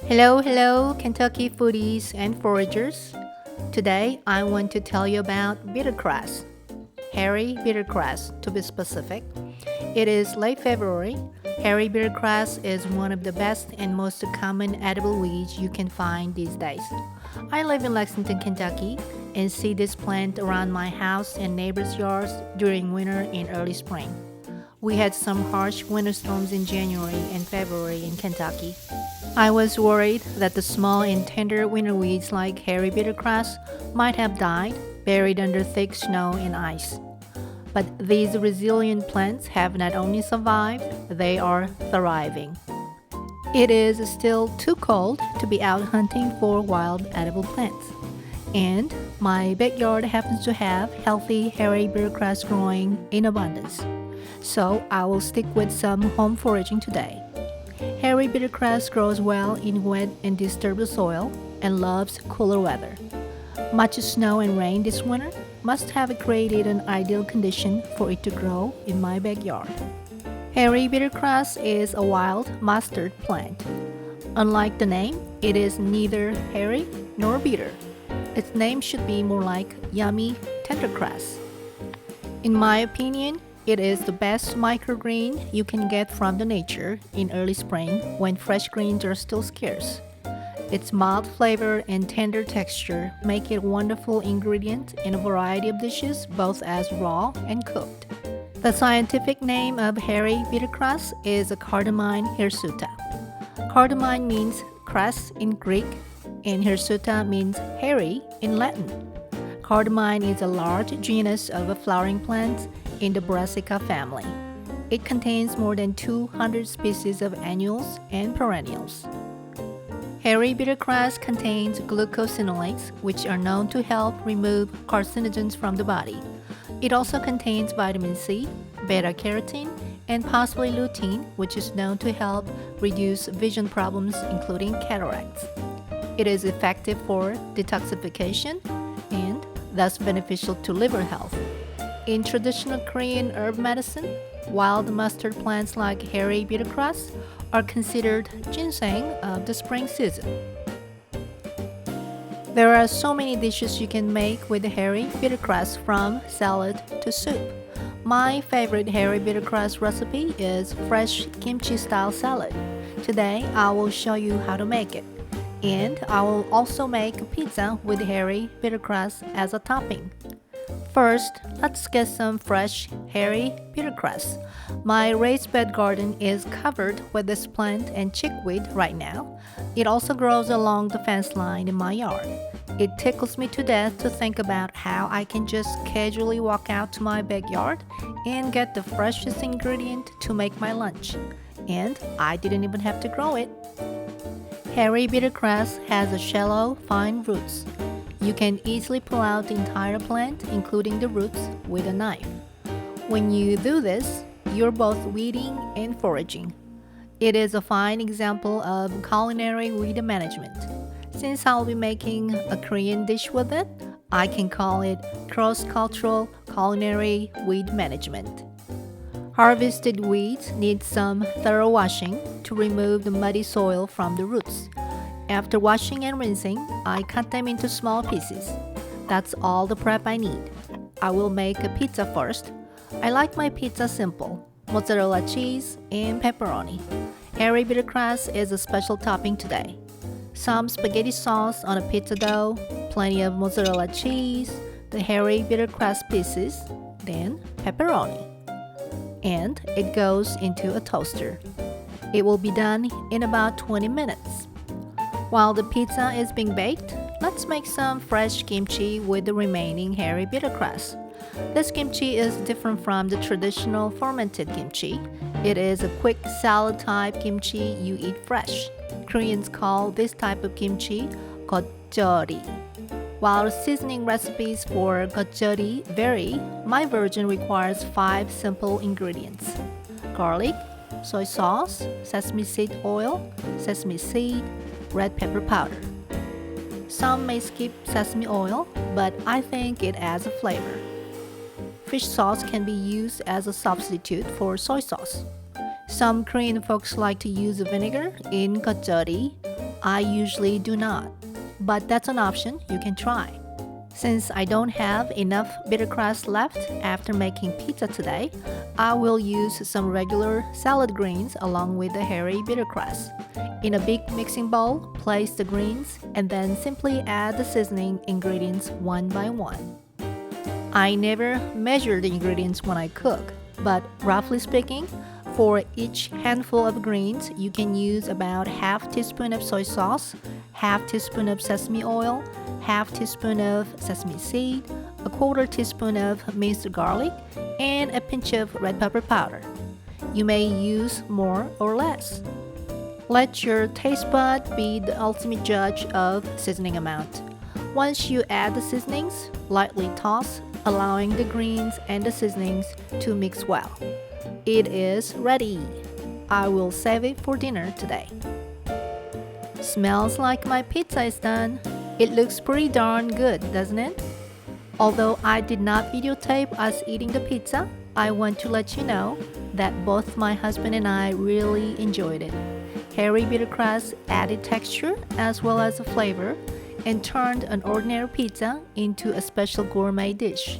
Hello, Kentucky foodies and foragers. Today I want to tell you about bittercress, hairy bittercress to be specific. It is late February. Hairy bittercress is one of the best and most common edible weeds you can find these days. I live in Lexington, Kentucky, and see this plant around my house and neighbors' yards during winter and early spring. We had some harsh winter storms in January and February in Kentucky. I was worried that the small and tender winter weeds like hairy bittercress might have died, buried under thick snow and ice. But these resilient plants have not only survived, they are thriving. It is still too cold to be out hunting for wild edible plants. And my backyard happens to have healthy hairy bittercress growing in abundance. So I will stick with some home foraging today. Hairy bittercress grows well in wet and disturbed soil and loves cooler weather. Much snow and rain this winter must have created an ideal condition for it to grow in my backyard. Hairy bittercress is a wild mustard plant. Unlike the name, it is neither hairy nor bitter. Its name should be more like yummy tendercress. In my opinion, it is the best microgreen you can get from the nature in early spring when fresh greens are still scarce. Its mild flavor and tender texture make it a wonderful ingredient in a variety of dishes, both as raw and cooked. The scientific name of hairy bittercress is Cardamine hirsuta. Cardamine means cress in Greek, and hirsuta means hairy in Latin. Cardamine is a large genus of flowering plants in the Brassica family. It contains more than 200 species of annuals and perennials. Hairy bittercress contains glucosinolates, which are known to help remove carcinogens from the body. It also contains vitamin C, beta-carotene, and possibly lutein, which is known to help reduce vision problems, including cataracts. It is effective for detoxification and thus beneficial to liver health. In traditional Korean herb medicine, wild mustard plants like hairy bittercress are considered ginseng of the spring season. There are so many dishes you can make with hairy bittercress, from salad to soup. My favorite hairy bittercress recipe is fresh kimchi style salad. Today I will show you how to make it. And I will also make a pizza with hairy bittercress as a topping. First, let's get some fresh hairy bittercress. My raised bed garden is covered with this plant and chickweed right now. It also grows along the fence line in my yard. It tickles me to death to think about how I can just casually walk out to my backyard and get the freshest ingredient to make my lunch. And I didn't even have to grow it. Hairy bittercress has a shallow, fine roots. You can easily pull out the entire plant, including the roots, with a knife. When you do this, you're both weeding and foraging. It is a fine example of culinary weed management. Since I'll be making a Korean dish with it, I can call it cross-cultural culinary weed management. Harvested weeds need some thorough washing to remove the muddy soil from the roots. After washing and rinsing, I cut them into small pieces. That's all the prep I need. I will make a pizza first. I like my pizza simple: mozzarella cheese and pepperoni. Hairy bittercress is a special topping today. Some spaghetti sauce on a pizza dough, plenty of mozzarella cheese, the hairy bittercress pieces, then pepperoni. And it goes into a toaster. It will be done in about 20 minutes. While the pizza is being baked, let's make some fresh kimchi with the remaining hairy bittercress. This kimchi is different from the traditional fermented kimchi. It is a quick salad type kimchi you eat fresh. Koreans call this type of kimchi 겉절이. While seasoning recipes for 겉절이 vary, my version requires 5 simple ingredients: garlic, soy sauce, sesame seed oil, sesame seed, red pepper powder. Some may skip sesame oil, but I think it adds a flavor. Fish sauce can be used as a substitute for soy sauce. Some Korean folks like to use vinegar in 겉절이. I usually do not, but that's an option you can try. Since I don't have enough bittercress left after making pizza today, I will use some regular salad greens along with the hairy bittercress. In a big mixing bowl, place the greens and then simply add the seasoning ingredients one by one. I never measure the ingredients when I cook, but roughly speaking, for each handful of greens, you can use about half teaspoon of soy sauce, half teaspoon of sesame oil, half teaspoon of sesame seed, a quarter teaspoon of minced garlic, and a pinch of red pepper powder. You may use more or less. Let your taste bud be the ultimate judge of seasoning amount. Once you add the seasonings, lightly toss, allowing the greens and the seasonings to mix well. It is ready. I will save it for dinner today. Smells like my pizza is done. It looks pretty darn good, doesn't it? Although I did not videotape us eating the pizza, I want to let you know that both my husband and I really enjoyed it. Hairy bittercress added texture as well as a flavor and turned an ordinary pizza into a special gourmet dish.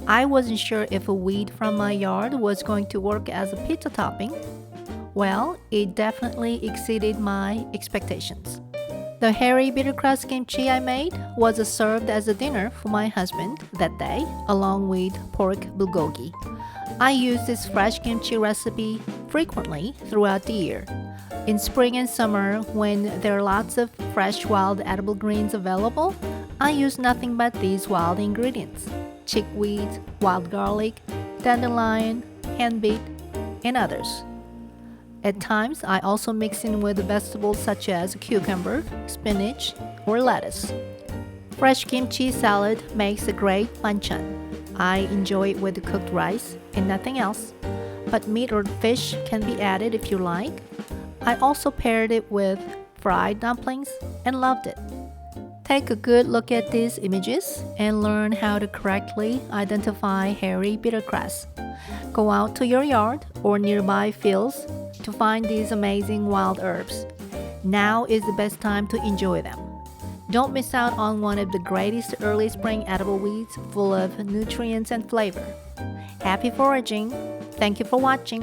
I wasn't sure if a weed from my yard was going to work as a pizza topping. Well, it definitely exceeded my expectations. The hairy bittercress kimchi I made was served as a dinner for my husband that day, along with pork bulgogi. I use this fresh kimchi recipe frequently throughout the year. In spring and summer, when there are lots of fresh wild edible greens available, I use nothing but these wild ingredients: chickweed, wild garlic, dandelion, henbit, and others. At times, I also mix in with vegetables such as cucumber, spinach, or lettuce. Fresh kimchi salad makes a great banchan. I enjoy it with cooked rice and nothing else, but meat or fish can be added if you like. I also paired it with fried dumplings and loved it. Take a good look at these images and learn how to correctly identify hairy bittercress. Go out to your yard or nearby fields to find these amazing wild herbs. Now is the best time to enjoy them. Don't miss out on one of the greatest early spring edible weeds full of nutrients and flavor. Happy foraging! Thank you for watching.